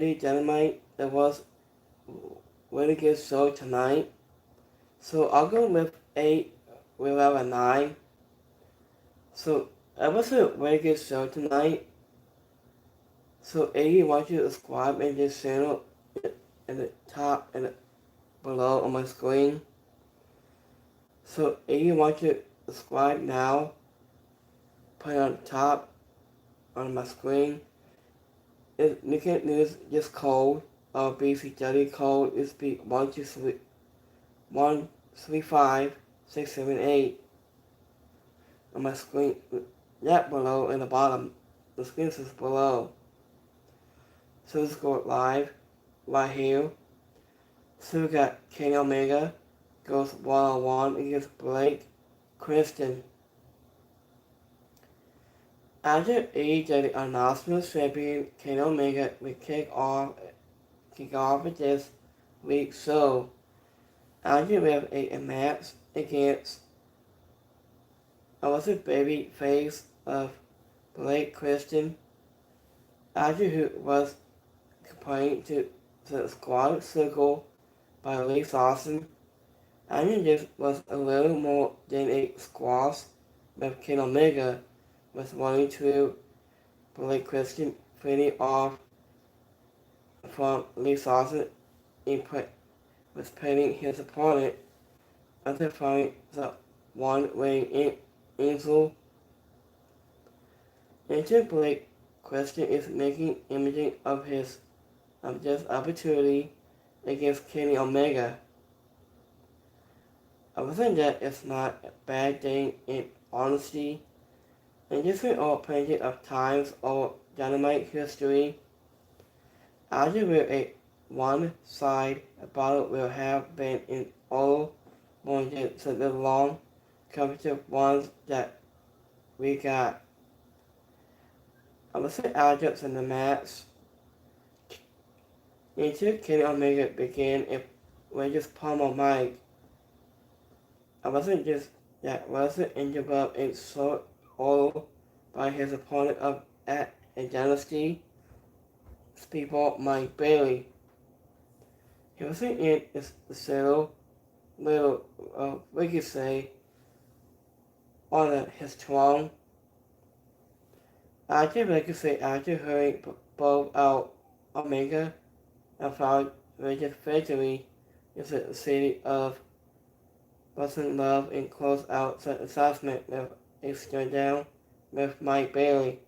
AEW Dynamite. That was a really good show tonight. So I'll go with 8 without a 9. So that was a really good show tonight. So 80 want you to subscribe and this channel at the top and below on my screen. So 80 want you to subscribe now. Put it on the top on my screen. You can use this code of BCW code is B135678 on my screen. That below in the bottom. The screen is below. So let's go live right here. So we got Kenny Omega goes one-on-one against Blake Christian. After AEW announcement, champion Kenny Omega will kick off this week's show. After we have a match against the baby face of Blake Christian. After who was complaining to the squad circle by Lee Lawson. I think this was a little more than a squash with Kenny Omega was wanting to Blake Christian fading off from Lee Lawson and was pitting his opponent after finding the one-wing angel. Into Blake Christian is making imaging of this opportunity against Kenny Omega. I would think that it's not a bad thing in honesty, and this is all plenty of times or Dynamite history. Either with a one-side battle will have been in all more than the long competitive ones that we got. I would say adjuncts in the match. Until Kenny Omega began it with just pommel Mike. I wasn't just that wasn't interrupted and short all by his opponent at a dynasty, Speedball Mike Bailey. He wasn't in the little we could say on his throne. After hearing both out Omega and found Rachel's victory in the city of Boston Love and closed out the assessment with a stare down with Mike Bailey.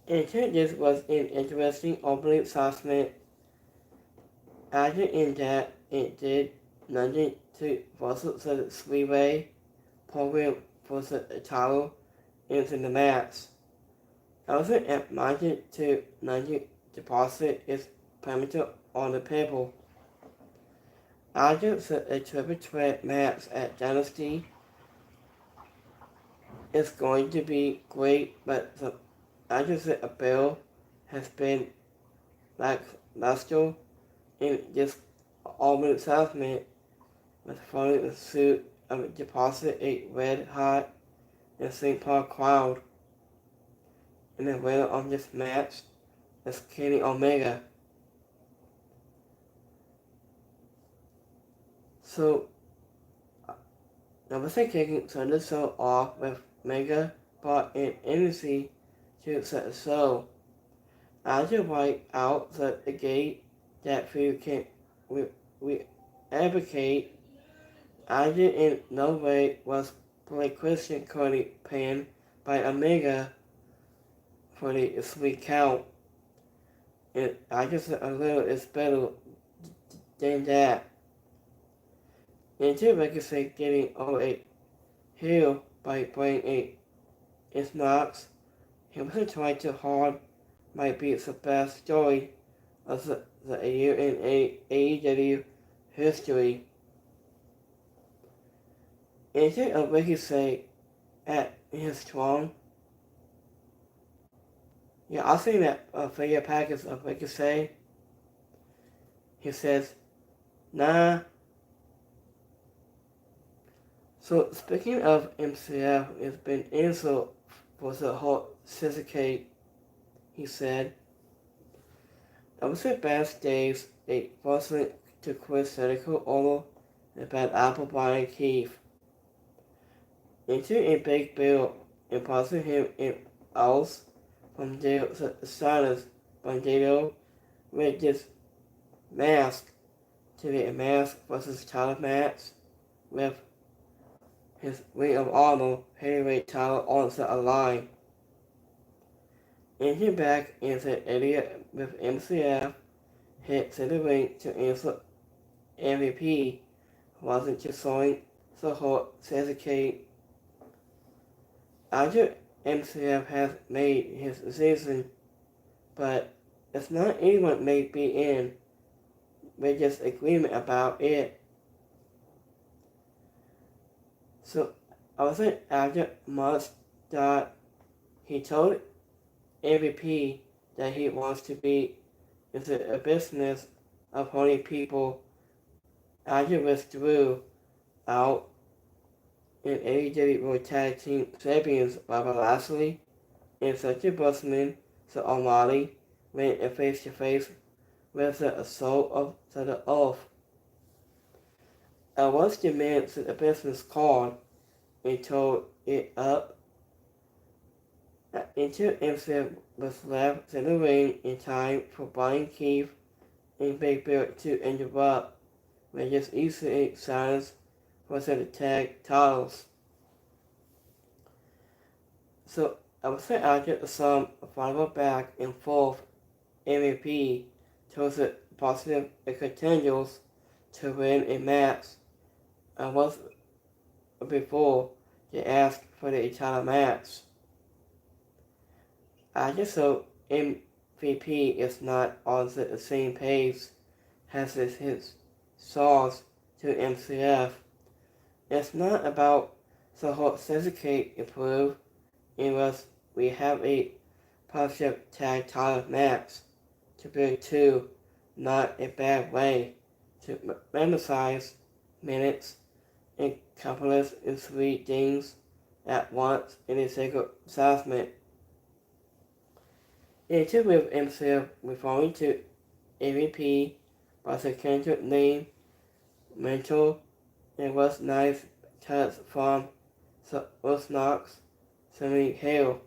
And this was an interesting opening assessment. After in that it did nothing to foster the three-way program for the title into the match. I was admitted to nothing deposit its perimeter on the table. After a triple threat match at Dynasty is going to be great, but the bill has been lackluster in this open assessment with following the suit of deposit a red hot in St. Paul crowd. And the winner of this match is Kenny Omega. So, I was kicking the show off with Omega brought in energy to set the show. After right out the gate that we advocate, either in no way was Blake Christian currently pinned by Omega for the sweet count. And I just a little is better than that. Until Ricochet getting over a heel by bringing his knocks, he wasn't trying too hard, might be the best story of the year in AEW history. Instead of Ricochet at his throne, yeah, I'll see that video package of Ricochet. He says, nah. So speaking of MCF, it's been insult for the whole syndicate he said. I was the best days, they forced me to quit surgical oral about Apple Brian Keith. Into a big bill and passing him in else from the silence Bandito with this mask to be a mask versus title match with his Ring of Honor heavyweight title on the line. Into back into idiot with MCF hit to the ring to answer MVP wasn't just showing the whole Sasuke. After MCF has made his decision, but it's not anyone may be in with just agreement about it. So I was after months that he told MVP that he wants to be into a business of holding people. After withdrew out in AEW World Tag Team Champions Bobby Lashley and Sergio Busman, so O'Malley went a face-to-face with the assault of the oath. I was the man to the business card and told it up until MCF was left in the ring in time for Brian Keith and Big Bill to interrupt with just easily silence for the tag titles. So I was after some final back and forth MVP towards the positive contenders to win a match. I was before they asked for the title match. I just hope MVP is not on the same page as his sauce to MCF. It's not about the whole certificate improve unless we have a positive tag title match to build to, not a bad way to emphasize minutes and countless and sweet things at once in a single assessment. Into with himself referring to MVP by the character name, mental, and was nice touch from was Knox, Sammy Hale.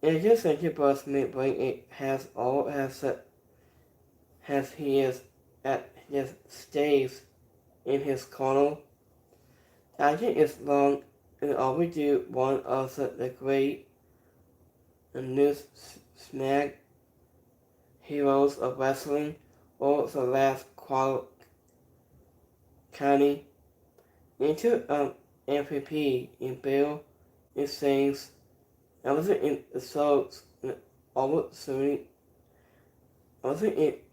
In just such a Busman bring it has all as he is at his stays in his corner. Agent is long and overdue one of the great and new snag heroes of wrestling or the last county into MVP in Bill it sings I wasn't in assaults and almost soon I wasn't it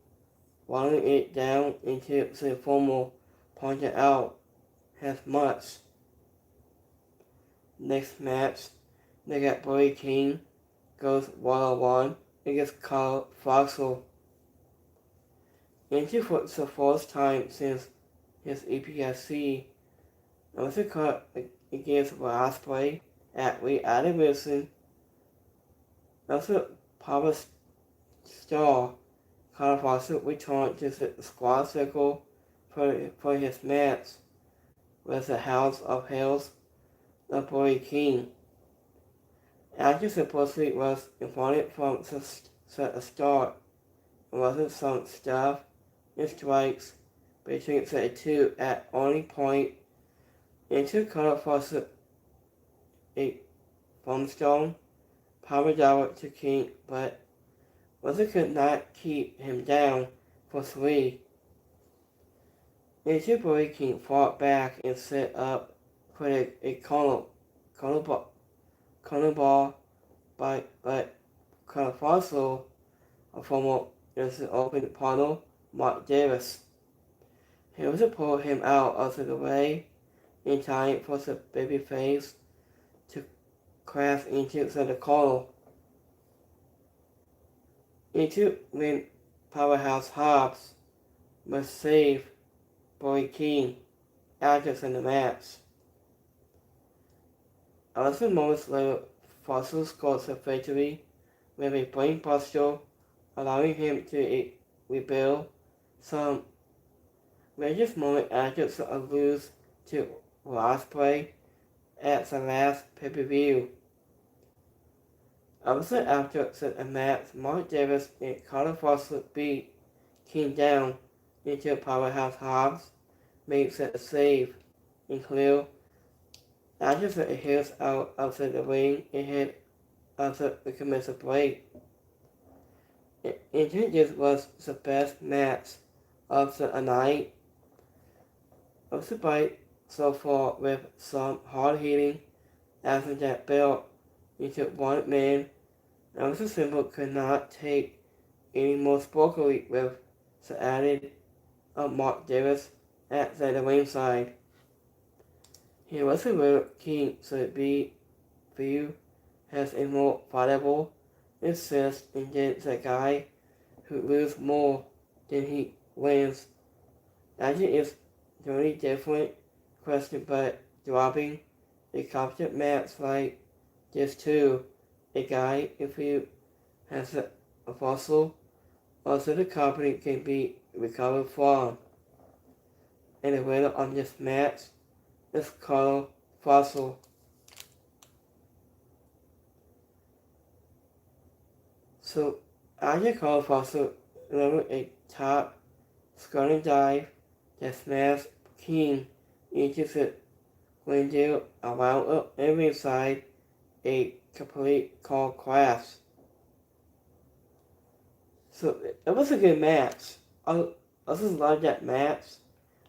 watering it down into the formal pointed out as much. Next match they got Boy King goes 1-on-1 against Carl Foxel. Into for the first time since his EPSC, I was caught against Osprey at Adam Wilson. Also, Power Star Carl Foxel returned to the squad circle for his match with the House of Hells, the Boy King. After supposedly was informed from the start, it wasn't some stuff and strikes between the two at only point into Carl Foster a Bombstone, power dollar to King, but Weather could not keep him down for 3. Into Boy King fought back and set up for a corner ball but Carfaso, a former innocent open partner, Mark Davis. He was to pull him out of the way in time for the babyface to crash into the corner. Into when Powerhouse Hobbs must save Boy King after the match. 11 moments later, Fossil scores a victory with a brain buster, allowing him to rebuild. Some religious moment after a lose to Osprey at the last pay-per-view. Obviously after a match, Mark Davis and Carter Foster beat King down into Powerhouse Hobbs, makes it a save, and clear. After the heels out of the ring ahead of the commercial break. And this was the best match of the night of the fight so far, with some hard hitting after that belt into one man. Elvis Symbol could not take any more sparkly with the added of Mark Davis at the ringside. He was a real king, so the view has a more valuable insist in the guy who loses more than he wins. That is the only different question, but dropping a competent match like this to a guy if he has a fossil, also the company can be recovered from. And the winner on this match is Carl Fossil. So after Carl Fossil delivered a top scoring dive that smashed King into the window around every inside a complete car crash. So it was a good match. I just loved that match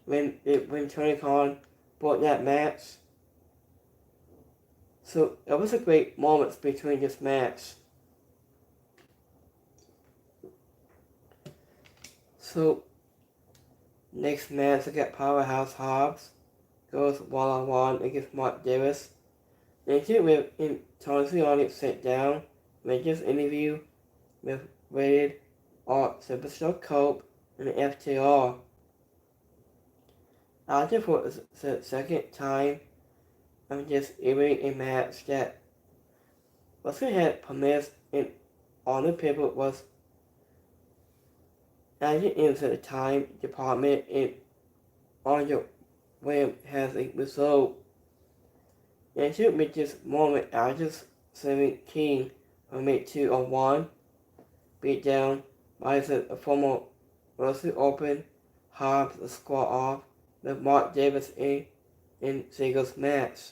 when Tony Khan brought that match. So it was a great moment between this match. So next match, I got Powerhouse Hobbs goes one-on-one against Mark Davis. Into Tony Schiavone sat down, made this interview with rated R Superstar Cope and the FTR. After for the second time, I'm just airing a match that Wesley had promised in on the paper was added into the time department in on your William has a result. And to make this moment after saving King from a 2-on-1 beat down by the former Wesley Open Hobbs the squad off with Mark Davis in singles match.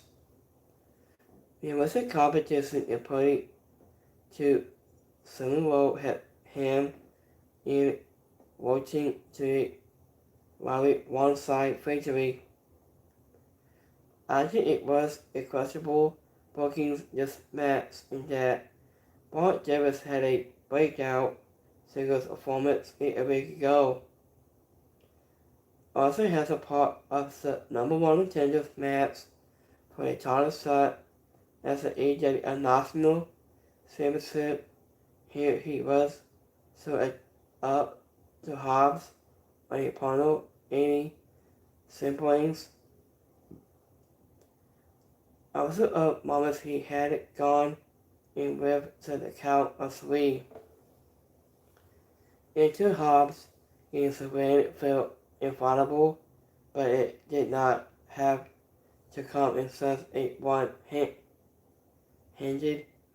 The Wesley competition in putting to Samuel had him in watching to rally one side victory. I think it was a questionable booking this match in that Mark Davis had a breakout singles performance a week ago. Also has a part of the number one contenders match for a title shot as the AEW National Championship. Here he was so up to Hobbs on the opponent, any siblings. Also moments he had it gone in with to the count of 3. Into Hobbs, his win felt infallible, but it did not have to come in such a one-handed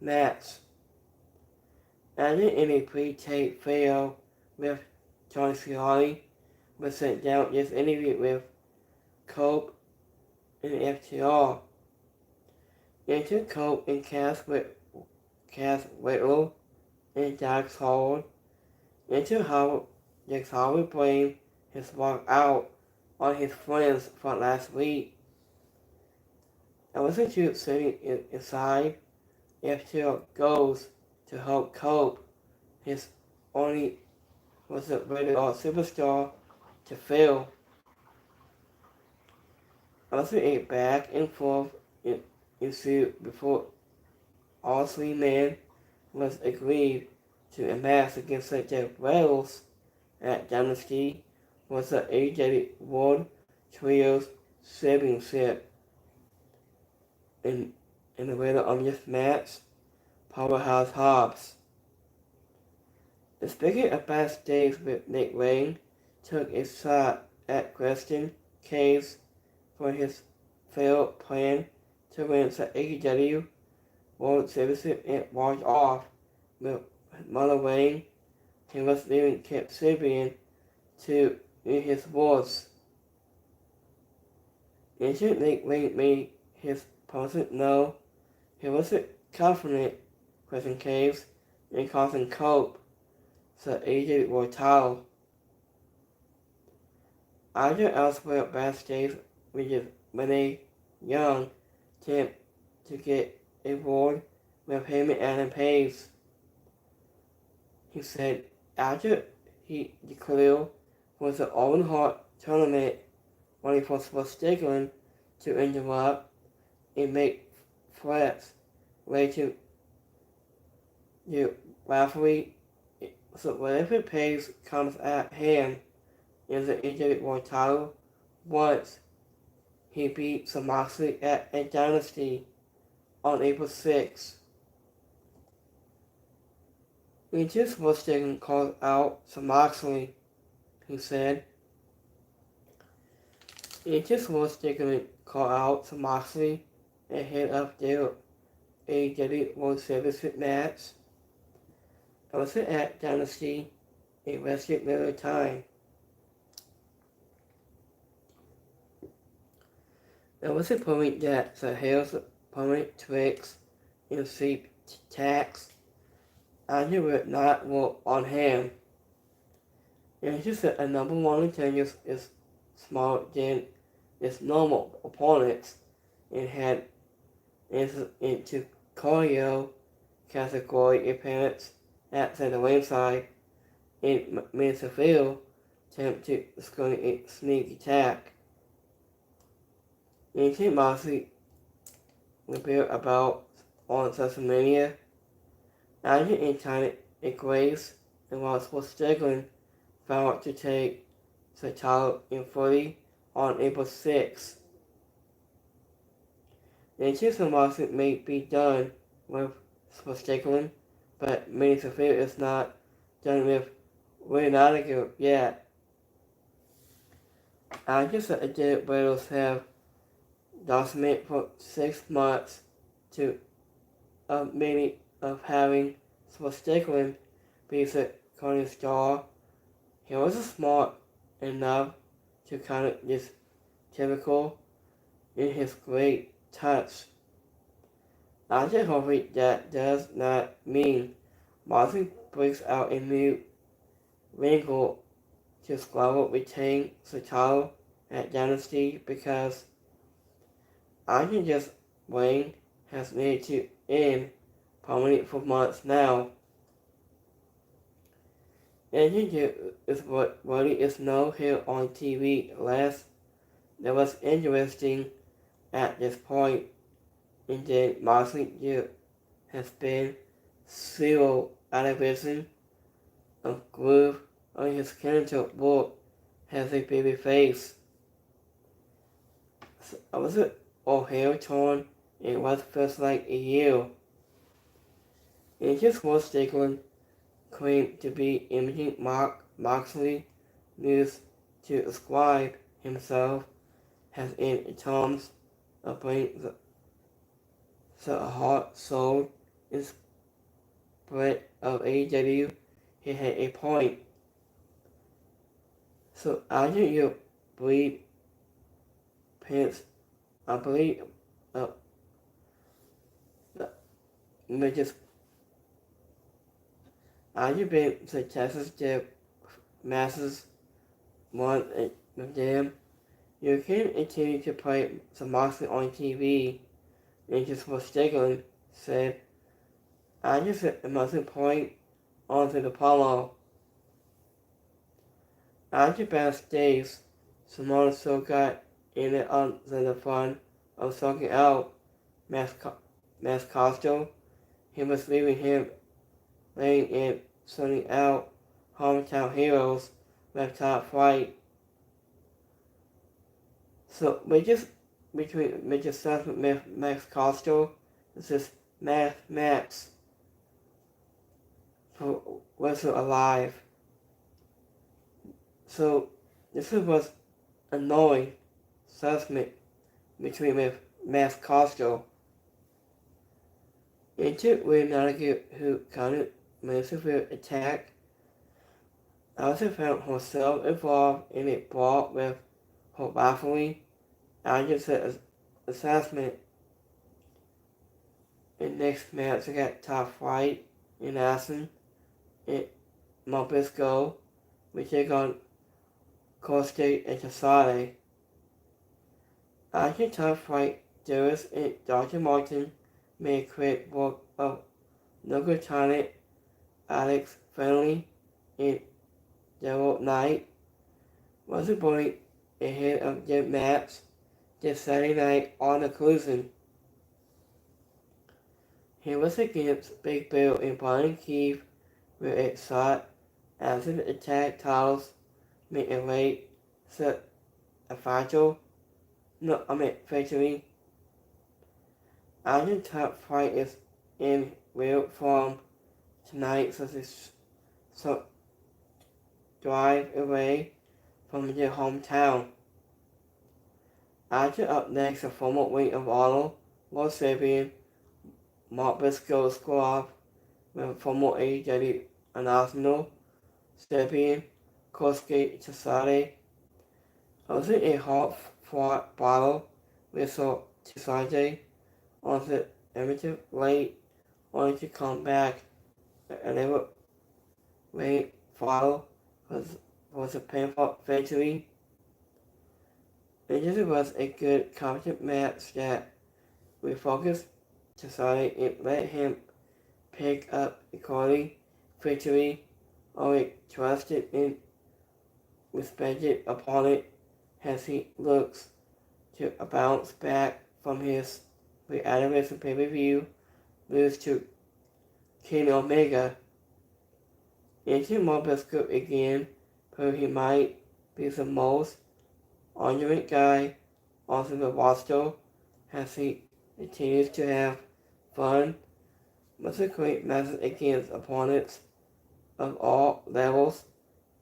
match. Added in a pre-tape video with Tony Schiavone, was sent down this interview with Cope and FTR. Into Cope and Cass Whitlow and Dax Howard. Into how Dax Howard blamed his walk out on his friends from last week. I wasn't too sitting inside. FTR goes to help Cope. His only was a rated R superstar to fill. Also a back and forth ensued before all 3 men was agreed to amass against the Jeff Wells at Dynasty was the AEW World Trios Championship. In the winner of this match, Powerhouse Hobbs. Speaking of backstage with Nick Wayne, took a shot at Christian Cage for his failed plan to win the AEW World Championship and walked off with Mother Wayne. He was leaving Kip Sabian to in his words. Agent Nick Wayne made his opponent know he wasn't confident Christian Cage and causing Cope so AJ World title. Either elsewhere backstage, which is Renee Young attempt to get a board with him and Adam Page. He said after he declared was the Owen Hart tournament when he was Stickland to interrupt and make threats related to the rivalry. So whatever Page comes at him in the AEW World title once he beat Moxley at a Dynasty on April 6th. He just was taking called out Moxley, he said. He just was taking call out Moxley ahead of their AEW World Championship match. Also at Dynasty, a rested middle time. There was a point that the Hill's opponent tricks and sleep attacks and he would not work on him. And he said a number one contender is smaller than its normal opponents and had into cardio category appearance at the ringside in Minnesota attempt to score a sneak attack. Ancient Moxley revealed about on social media. Agent and China agrees and was struggling vowed to take the title in 40 on April 6th. The Ancient Moxley may be done with Stickland, but Minnesota is not done with Renatigo yet. Agents and Adult Widows have documented for 6 months to many of having Stickland be the Connie star. He was smart enough to kind of this typical in his great touch. I just hope that does not mean Moxley breaks out a new wrinkle to Squabble retain the title at Dynasty because I think just Wayne has made to end permanent for months now. And he is what really is known here on TV last. That was interesting at this point. And then Moxley has been zero elevation of groove on his character work as a baby face. So I was all hair torn and what feels like a year. And his was Stickland claimed to be imaging Moxley news to ascribe himself as in terms of bringing the heart, soul, and spirit of AEW. He had a point. So after you believe pants, I believe just I've been the Texas Dip masses one with them. You can continue to play some Moxley on TV. And just for Stickland said, I just must point onto the promo. After backstage, Simone still got in it on the fun of talking out Mascosto. He was leaving him laying in sending out hometown heroes with top flight. So we just between Mitchell Seth and Max Costo, this is Max for Wrestle Alive. So this was annoying assessment between Mass Costco. Into Renata who countered Massive attack. I also found herself involved in a brawl with her rivalry. I just said assessment. In next match, I got top flight in Aston in Mobisco. We take on Coste and Casale. After top flight, Darius and Dr. Martin made quick work of local talent Alex Finley and Daryl Knight. Was reporting ahead of their match this Saturday night on the Collision. He was against Big Bill and Brian Keith, where it sought after the attack titles made a late set a victory. After top fight is in real form tonight, so drive away from their hometown. After up next, a former Ring of Honor World Champion Mark Briscoe squad with former AEW National Champion Kosuke Chisade. Also a hard-fought battle with Chisade on the amateur late, only to come back and never late follow was a painful victory. It just was a good competent match that refocused Chisade and let him pick up a quality victory or a trusted and respected opponent as he looks to bounce back from his reanimation pay-per-view lose to Kenny Omega. Into Mobisco again, where he might be the most honored guy on the roster as he continues to have fun with a great message against opponents of all levels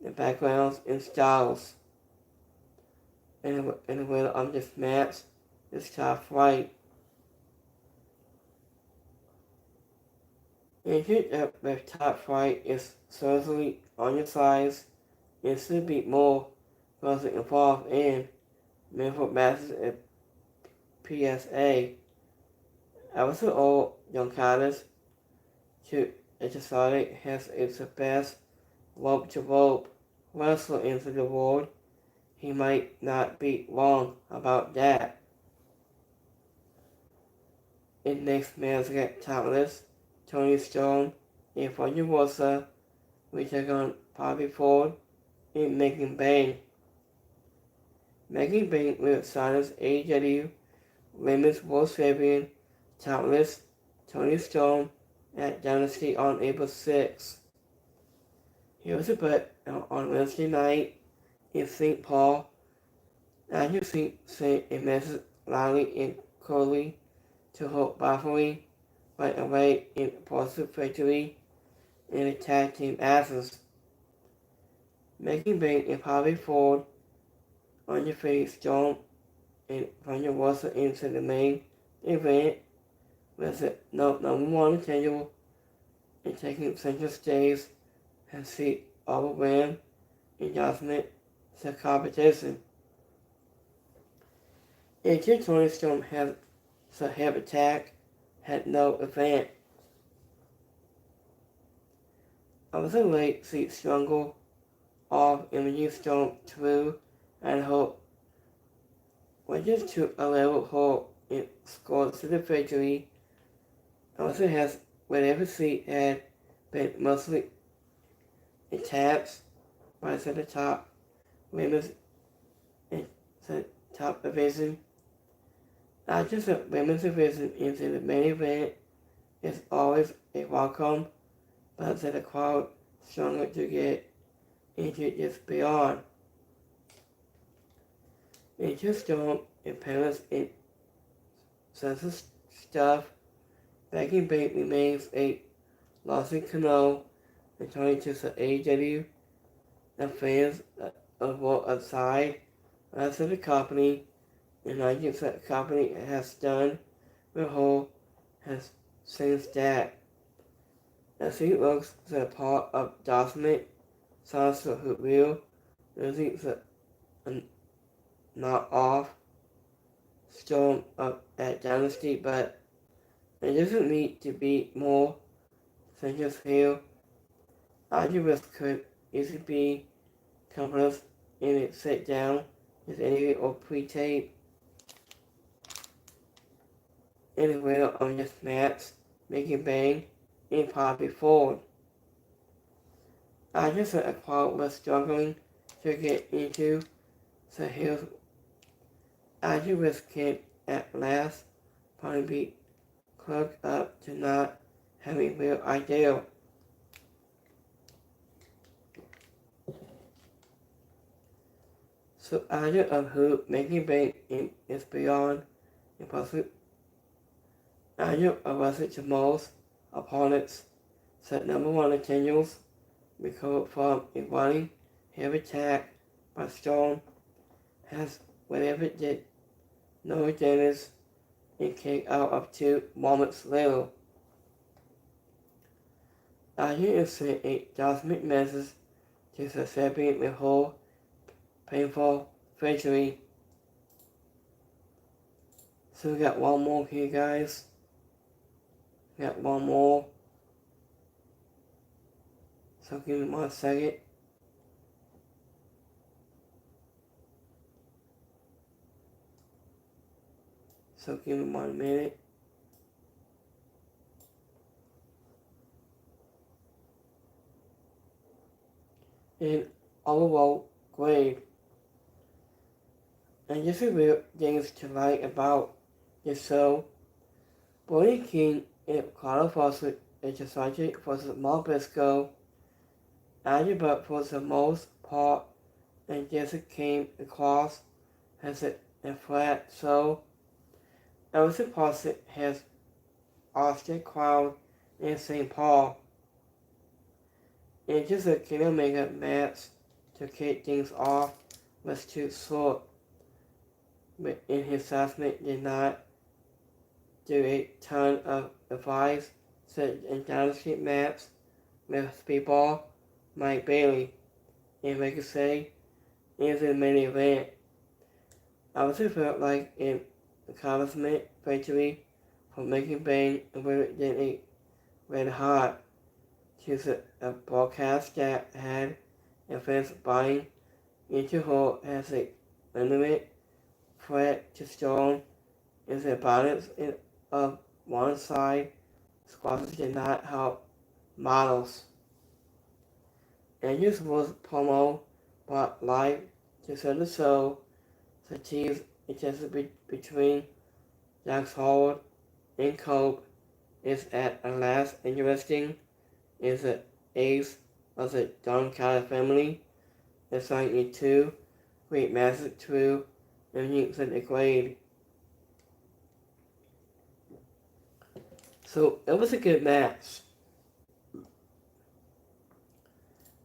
and backgrounds and styles. And the winner of this match is top flight. Into with top flight is certainly on your size and should be more closely involved in meaningful matches at PSA. I was so old young Cardis to decided has its best rope to rope wrestler into the world. He might not be wrong about that. In next man's got Topless, Tony Storm, and Roger Rosa, we take on Bobby Ford and Megan Bang. Megan Bang will silence AEW Women's World Champion Topless Tony Storm at Dynasty on April 6th. He was a bet on Wednesday night in St. Paul. After sent a message loudly and clearly to her rivalry right away in positive victory in the tag team asses. Making Bang and Bobby Ford on your face Storm and Ronda Rousey into the main event with the number one schedule and taking center stage and see overwhelmed endorsement the competition. Until Tony Storm had the heavy attack had no event. I was a late seat struggle off Imaging Storm through and hope when just took a level hole and scored to the victory. Also has whatever seat had been mostly attached by the top women's in the top division. Not just the women's division into the main event is always a welcome, but the crowd stronger to get into just beyond. Into Storm and Paris and census stuff, Becky Bate remains a lost canoe according to the AEW, the fans of what aside as of the company, and I guess that company has done the whole has since that. As he looks the part of Dynamite, sounds who will, losing the not off storm up at Dynasty, but it doesn't need to be more than just feel. Arguments could easily be complex in a sit down with any or pre-tape anywhere on this match, making bang in probably forward. I just a crowd was struggling to get into the hills. Arguments can at last probably be clogged up to not having real idea. So idea of who making bang is beyond impossible. Idea of was it the most opponents set number one continues recovered from a running heavy attack by Storm has whatever it did no damage and kick out of 2 moments later. Idea is sent a cosmic message to the recipient with whole painful victory. So we got one more here, guys. We got one more. So give me 1 second. So give me 1 minute. And overall grade. And just a real things to like about this show. Bonnie King and Carla Fawcett is the subject for the Mark Briscoe. Andrew Buck for the most part, and Jessica came across as a flat show. Elsa Fawcett has Austin crowd in St. Paul. And just a Kenny Omega match to kick things off was too short. But in his assessment did not do a ton of advice, such in Dynasty match with Speedball, Mike Bailey, and Ricochet is the main event. I also felt like an accomplishment victory for making Bang and Women than a red hot. She's a broadcast that had a fans buying into her as a legitimate threat to Storm is a balance of one side. Squashes did not help models. And this was promo, but live to sell the show. The tease it just between Jax Howard and Cope is at a last interesting. Is the ace of the Don Carter family. It's like a 2 great matches through and heaps in the grade. So it was a good match.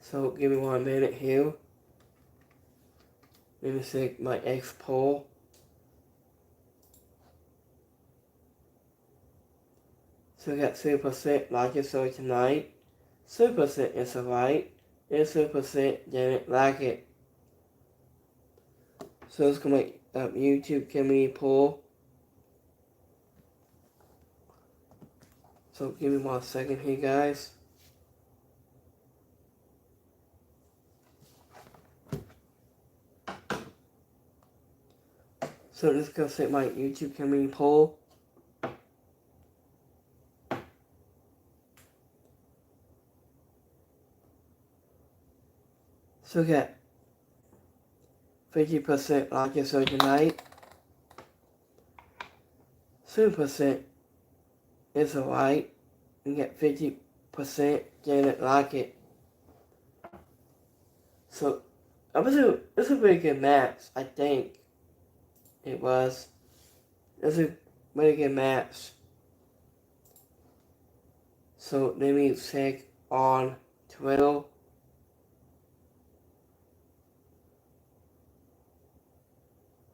So give me 1 minute here. Let me see my X poll. So we got 2% like it so tonight. 2% is alright. And 2% didn't like it. So let's go make YouTube community poll. So give me 1 second here, guys. So let's go set my YouTube community poll. So we got 50% like it so tonight. 7% is alright. And get 50% didn't like it. So it was a pretty good match, I think. It was a really good match. So let me check on 12.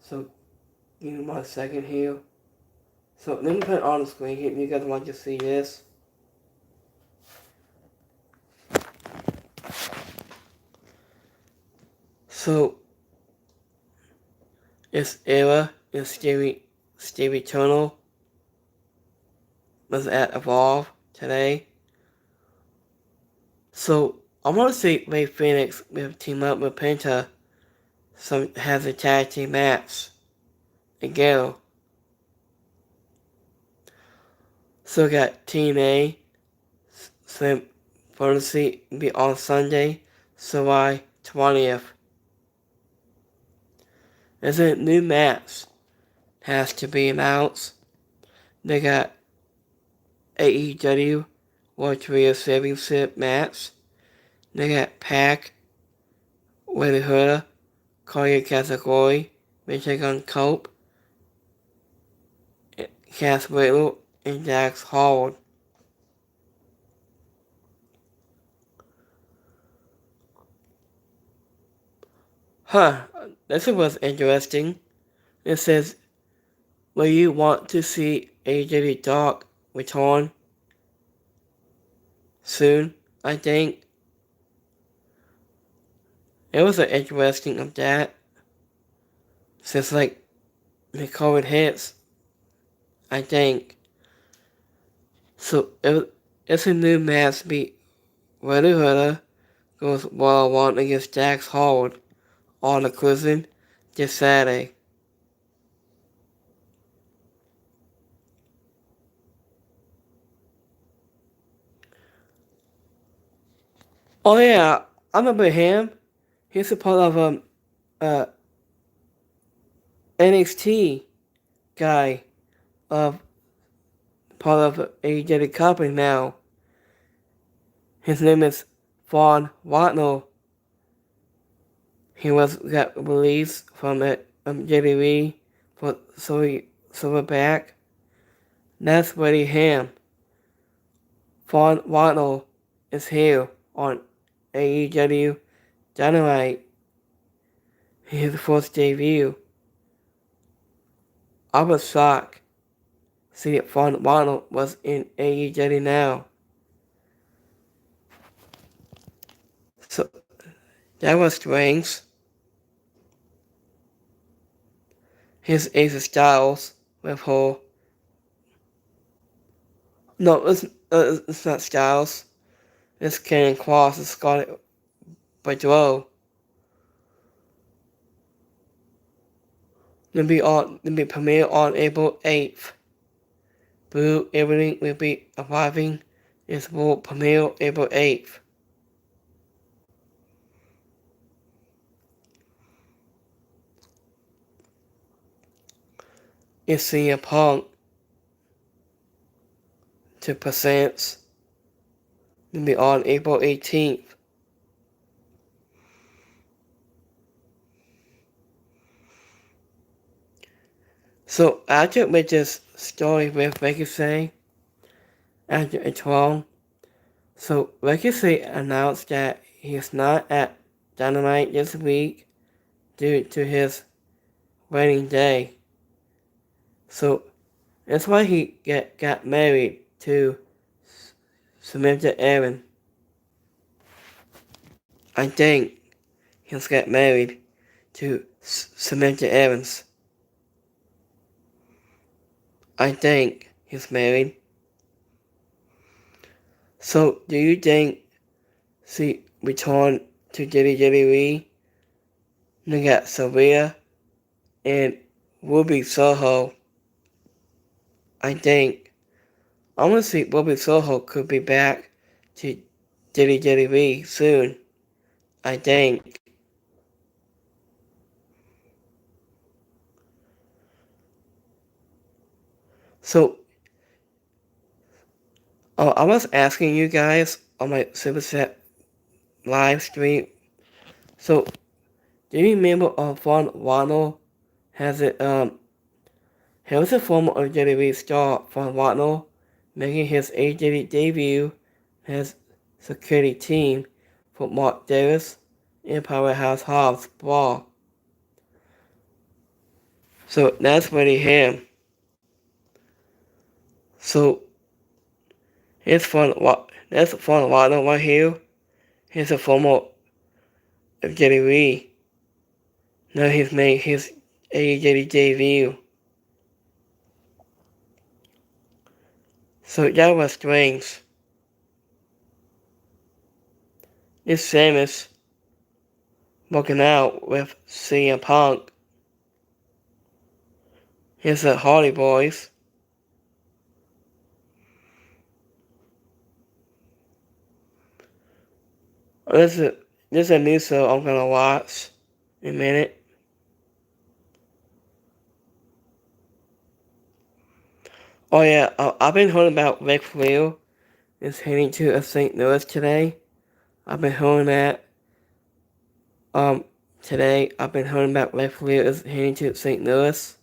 So give me 1 second here. So let me put it on the screen here if you guys want to see this. So it's Era and Stevie Turner was at Evolve today. So I want to see Ray Phoenix with team up with Penta. Has a tag team match together. So we got Team A, Slim Fantasy be on Sunday, July 20th. There's a new match has to be announced. They got AEW World Championship match. They got Pac, Willie Hooder, Corey Category, Michigan Cope, Cass Whittle, and Dax Howard. This was interesting. It says, will you want to see AJ Dark return soon? I think. It was an interesting of that. Since like the COVID hits, I think. So it's a new match be Willie Hooder goes 1-on-1 against Dax Howard on the cruising this Saturday. Oh yeah, I remember him. He's a part of NXT guy of part of AEW company now. His name is Vaughn Watnell. He got released from WWE for Silverback. That's really him. Vaughn Watnell is here on AEW Dynamite. His first debut. I was shocked. See that Vaughn Watnell was in AEW now. So that was strange. His Ace Styles with her. No, it's not Styles. It's Cannon Cross and Scarlett Bordeaux. It'll be premiere on April 8th. Blue Everything will be arriving. It will premiere April 8th. It's CM Punk to present. It'll be on April 18th. So after with this story with Ricochet, after it's wrong, so Ricochet announced that he's not at Dynamite this week due to his wedding day. So that's why he got married to Samantha Aaron. I think he's got married to Samantha Aarons. I think he's married. So, do you think she returned to WWE? They got Sylvia and Ruby Soho. I think. I want to see Ruby Soho could be back to WWE soon. I think. So, I was asking you guys on my Super Set live stream. So, do you remember Vaughn Watnell has it? He was a former WWE star Vaughn Watnell, making his AEW debut as security team for Mark Davis in Powerhouse Hobbs Brawl. So that's really him. So here's that's fun Waddle right here. Here's a former of Jerry Lee. Now he's made his AEW debut. So that was strange. This Samus working out with CM Punk. Here's the Hardy Boys. This is a new show I'm gonna watch in a minute. Oh yeah, I've been hearing about Ric Flair is heading to St. Louis today. I've been hearing that. Today I've been hearing about Ric Flair is heading to St. Louis.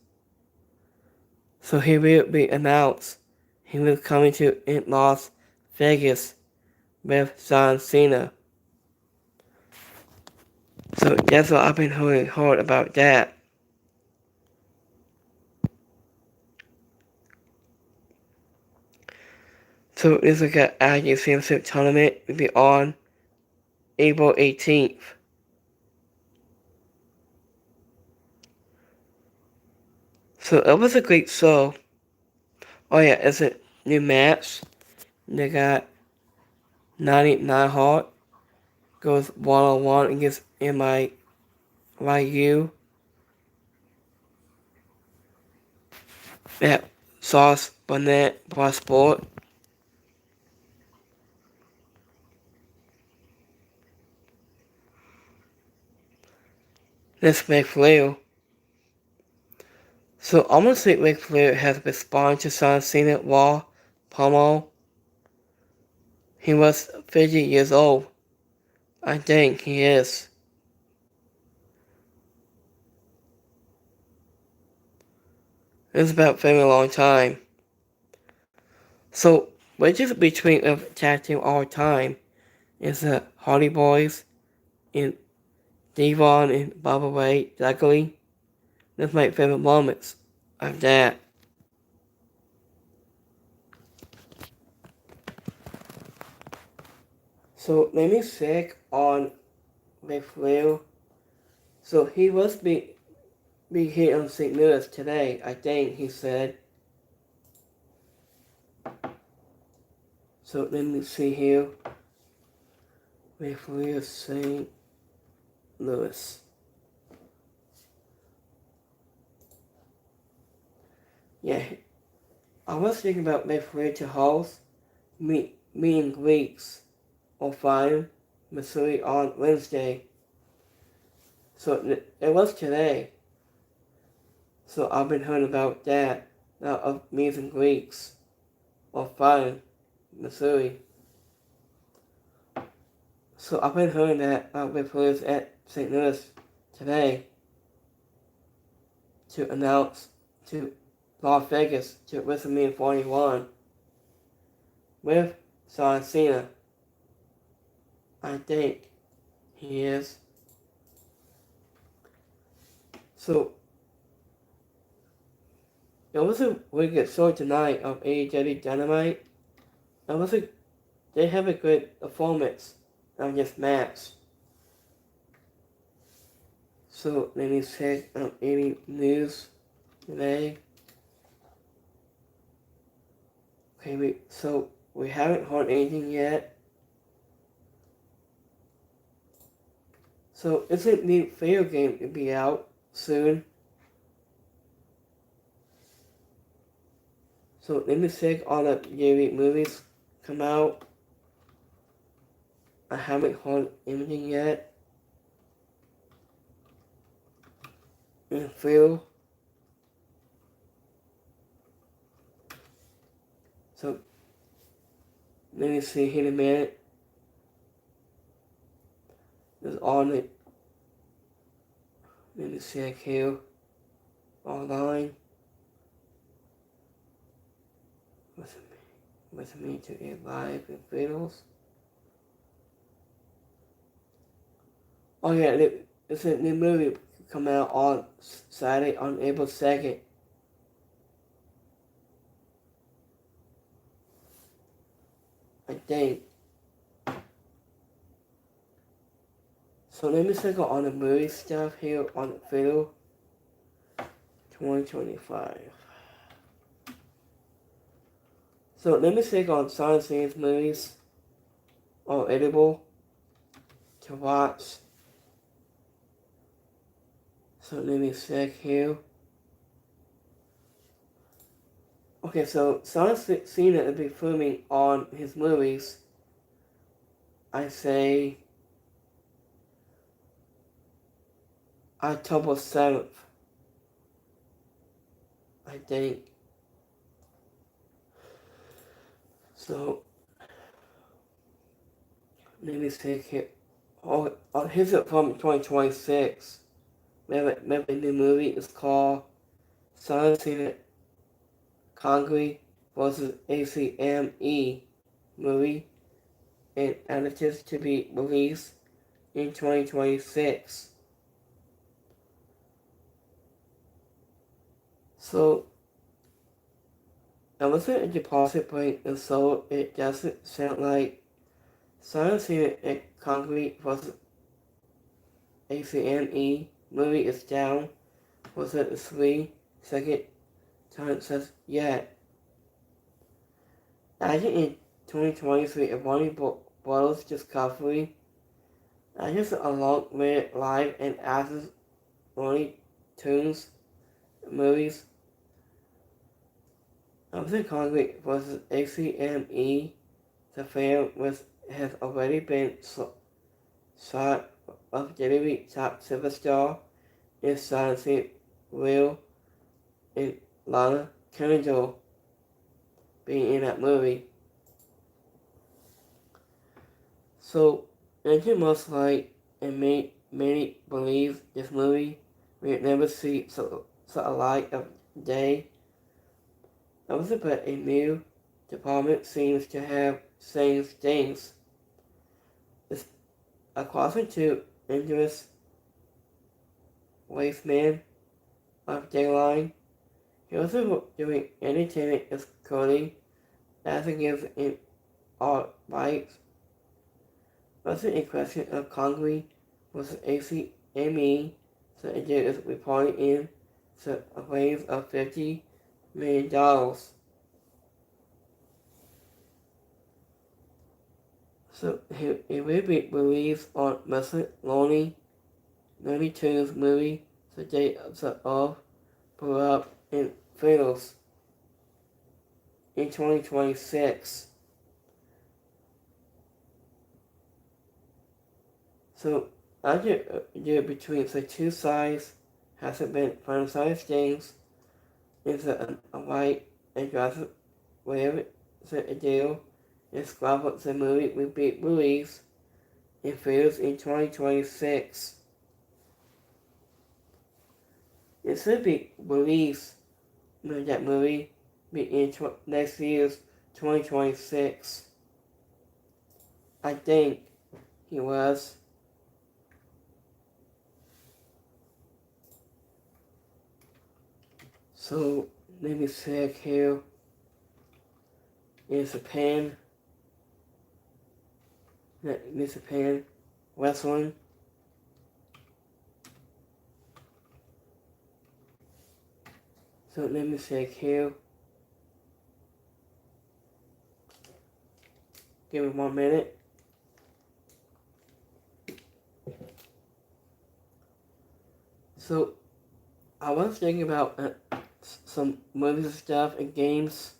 So he will be announced. He will be coming to in Las Vegas with John Cena. So that's what I've been heard about that. So this is an IU Championship tournament will be on April 18th. So it was a great show. Oh yeah, it's a new match. They got 99 Hart goes one-on-one against MIU. At Sauce Burnett Bar Sport. This Ric Flair. So I'm gonna say Ric Flair has responded to John Cena Raw promo. He was 50 years old. I think he is. It's about a very long time. So which is between a tag team all time is the Hardy Boys and Devon and Bubba Ray Dudley. That's my favorite moments of that. So let me check on Ric Flair. So he was be here in St. Louis today, I think he said. So let me see here. Ric Flair, St. Louis. Yeah, I was thinking about Ric Flair to host meet and greets on Fine, Missouri on Wednesday. So it was today. So I've been hearing about that now of meet and greets on Fine, Missouri. So I've been hearing that Ric Flair's at St. Louis today to announce to Las Vegas to WrestleMania 41 with John Cena. I think he is. So it was a really good show tonight of AEW Dynamite. They have a good performance on this match. So let me check any news today. Okay, we haven't heard anything yet. So it's a new video game to be out soon. So let me check all the yearly movies come out. I haven't heard anything yet. And Phil. So let me see here in a minute. There's all it. Let me check here. Online. With me to get live and videos. Oh yeah, it's a new movie coming out on Saturday on April 2nd. I think. So let me check on the movie stuff here on the video. 2025. So let me check on Science Scenes movies or edible to watch. So let me check here. Okay, so Science Scene will be filming on his movies. I say October 7th. I think. So let me check here. Oh, here's it from 2026. Maybe the new movie is called Science Scene Congress versus ACME movie, and anticipated to be released in 2026. So, I listened to Deposit Break, and so it doesn't sound like Science Scene Congress versus ACME movie is down for the 3 second time since yet. Adding in 2023, a Warner Bros. Discovery, just along with live and action Looney Tunes movies. After Congress versus ACME, the film has already been shot of WWE top superstar in Science Will and Lana Kendall being in that movie. So, Andrew most like and many believe this movie will never see a light of day. Also, but a new department seems to have same things. It's according to Andrews Wasteman of Dayline. He also doing entertainment as Cody as he gives in art bites. Also a question of Congress was ACME, so it is reporting in a wave of $50 million. So it will be released on Muslim Looney Tunes movie, the date of blew up in theaters in 2026. So after between the two sides hasn't been finalized things is a white and graphic whatever the deal is graphic the movie will be released in theaters in 2026. It should be released when that movie be in next year's 2026. I think he was. So let me check here. In Japan, Japan wrestling. So let me check here. Give me 1 minute. So I was thinking about some movies and stuff and games.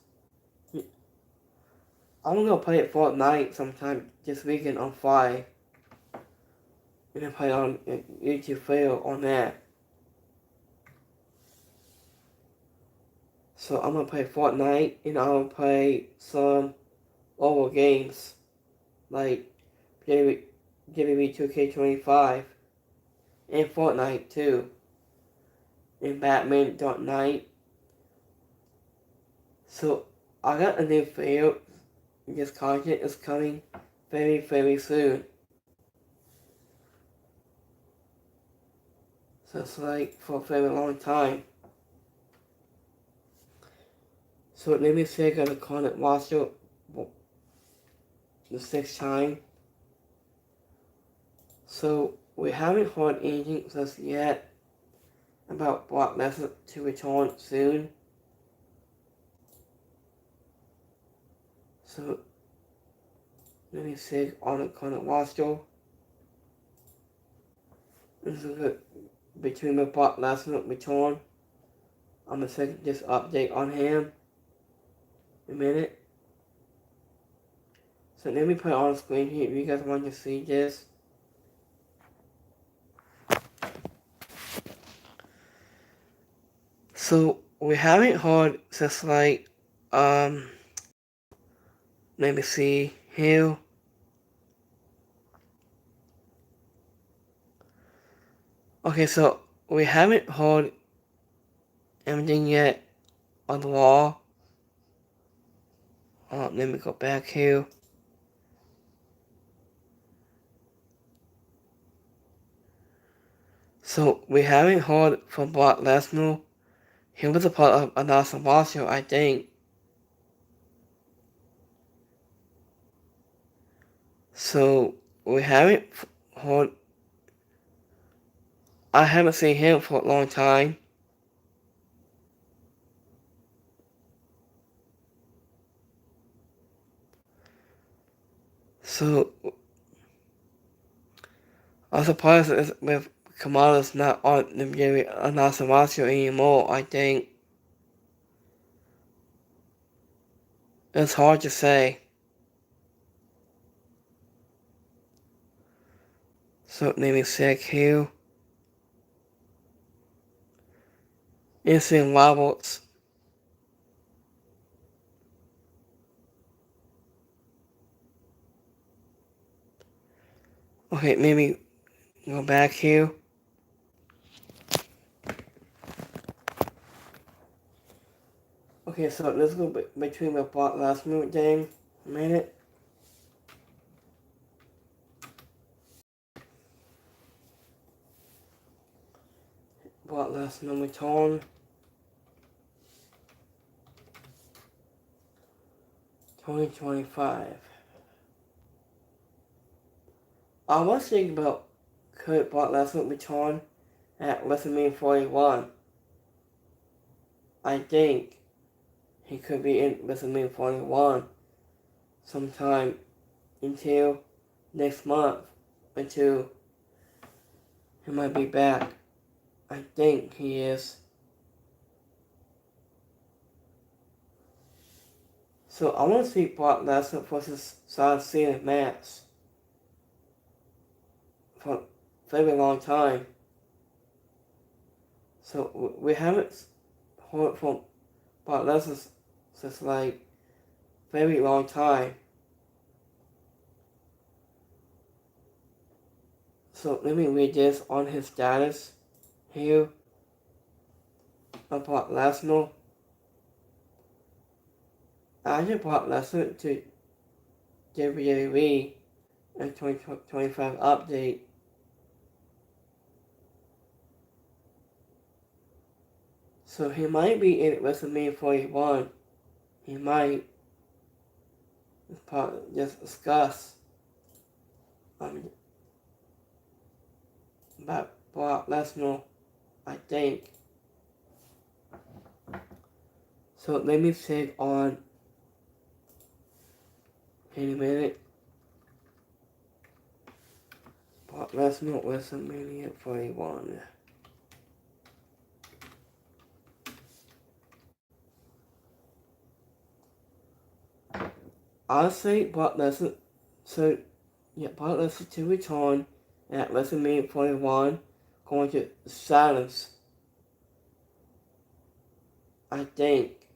I'm gonna play Fortnite sometime this weekend on Friday. And then play on YouTube fail on that. So I'm gonna play Fortnite and I'm gonna play some other games like WWE 2K25 and Fortnite too. And Batman Dark Knight. So I got a new video. This content is coming very, very soon. since like for a very long time. So let me say gonna call it roster the 6th time. So we haven't heard anything just yet about Brock Lesnar to return soon. So let me say on the current roster. This is good between the Brock Lesnar return. I'm gonna take this update on him in a minute. So let me put it on the screen here if you guys want to see this. So we haven't heard since like let me see here. Okay, so we haven't heard anything yet on the wall. Let me go back here. So we haven't heard from Brock Lesnar. He was a part of an awesome roster, I think. So we haven't heard. I haven't seen him for a long time. So I'm surprised that with Kamala's not on the very awesome roster anymore. I think it's hard to say. So let me check here. Instant Roberts. Okay, maybe go back here. Okay, so let's go between the Brock Lesnar thing a minute. Brock Lesnar return. 2025. I was thinking about could Brock Lesnar return at WrestleMania 41. I think he could be in WrestleMania 41 sometime until next month until he might be back. I think he is. So I want to see Brock Lesnar versus John Cena match for a very long time. So we haven't heard from Brock Lesnar since like very long time. So let me read this on his status here of Brock Lesnar. Added Brock Lesnar to WWE in 2025 update. So he might be in WrestleMania 41. He might. It's part just discuss about Brock Lesnar, I think. So let me check on in a minute. Brock Lesnar WrestleMania 41. I'll say Brock Lesnar. So yeah, Brock Lesnar to return at WrestleMania 41, going to silence. I think.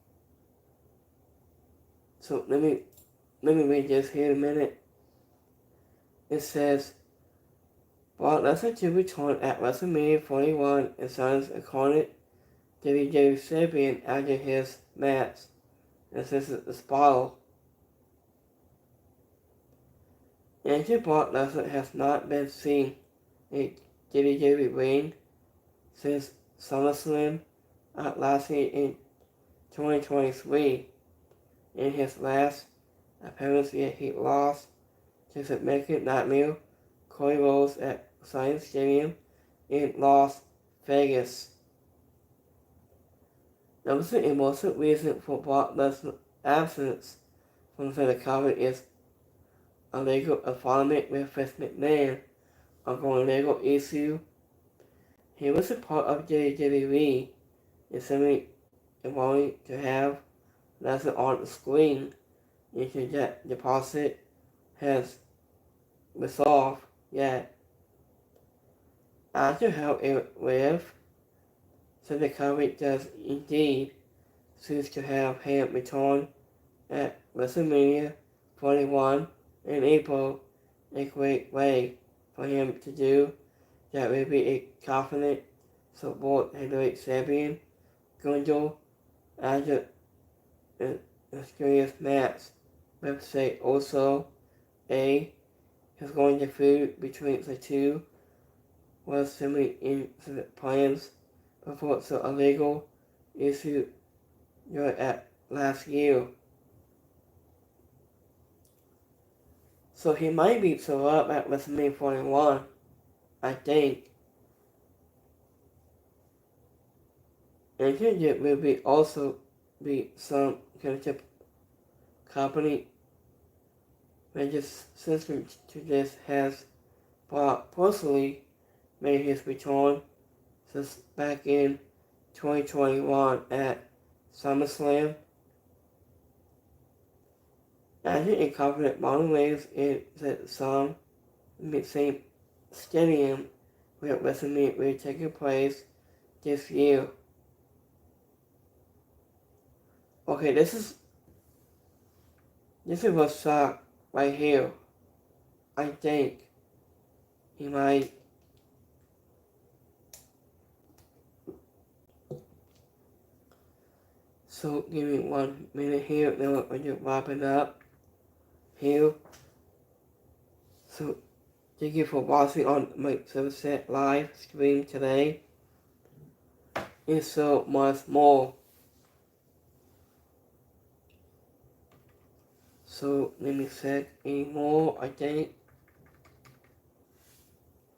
So let me read this here in a minute. It says Brock Lesnar to return at WrestleMania 41 and silence according WWE champion after his match. And this is the spiral. Andrew Brock Lesnar has not been seen in WWE ring since SummerSlam last year in 2023. In his last appearance, he lost to the American Nightmare Cody Rhodes at Science Stadium in Las Vegas. The most important reason for Brock Lesnar's absence from the card is a legal involvement with Vince McMahon, ongoing legal issue. He was a part of WWE, and simply wanting to have Lesnar on the screen into that deposit has resolved yet. After how it lived, so the company does indeed choose to have him return at WrestleMania 41 in April, a great way for him to do that will be a confident support heavyweight champion Gundle after a mysterious match. Website also is going to feud between the two was simply in the plans before the illegal issue at last year. So he might be so up at WrestleMania 41, I think. And here there will be also be some kind of company resistant to this has personally made his return since back in 2021 at SummerSlam. After a confident modern ways in the same stadium where WrestleMania will take place this year. Okay, this is what's shock right here. I think he might so give me 1 minute here, then we're just wrapping up here. So thank you for watching on my Sunset live stream today. And so much more. So let me check any more. I think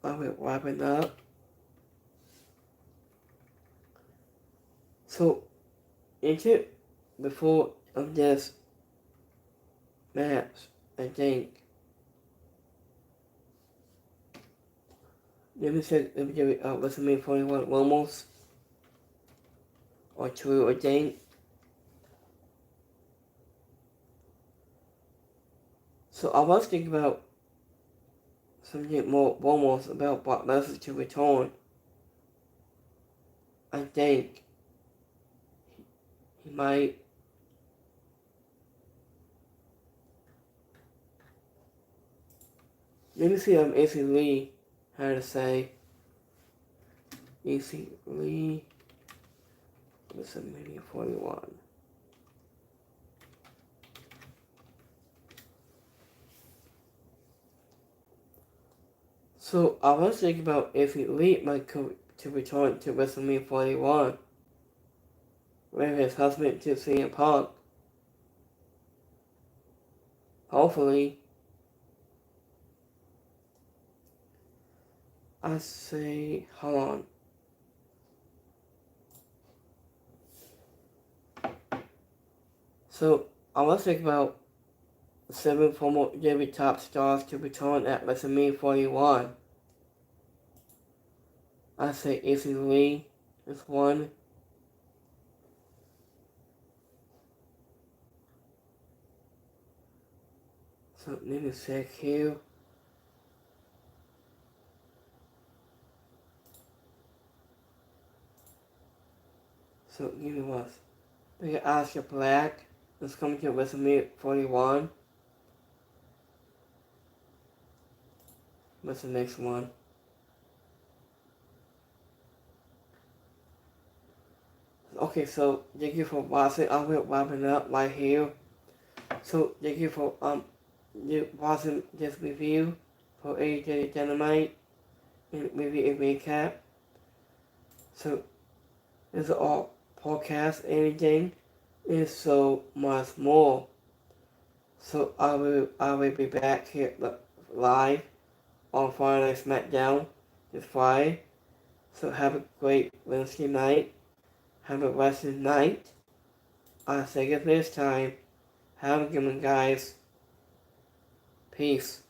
I will wrap it up. So before of this match, I think. Let me check if there WrestleMania 41 almost or two, I think. So I was thinking about something more almost about Brock Lesnar to return. I think he might. Let me see AC Lee had to say. AC Lee, WrestleMania 41. So I was thinking about if Lee might come to return to WrestleMania 41 with his husband to CM Punk. Hopefully, I say, hold on. So I was thinking about 7 former WWE top stars to return at WrestleMania 41. I say AC Lee is one. So let me check here. So give me what? We got Aleister Black is coming to WrestleMania 41. What's the next one? Okay, so thank you for watching. I will wrap it up right here. So thank you for watching this review for AEW Dynamite and maybe a recap. So this is all podcast, anything is so much more. So I will be back here live on Friday Night SmackDown this Friday. So have a great Wednesday night. Have a blessed night. I'll say it this time. Have a good one, guys. Peace.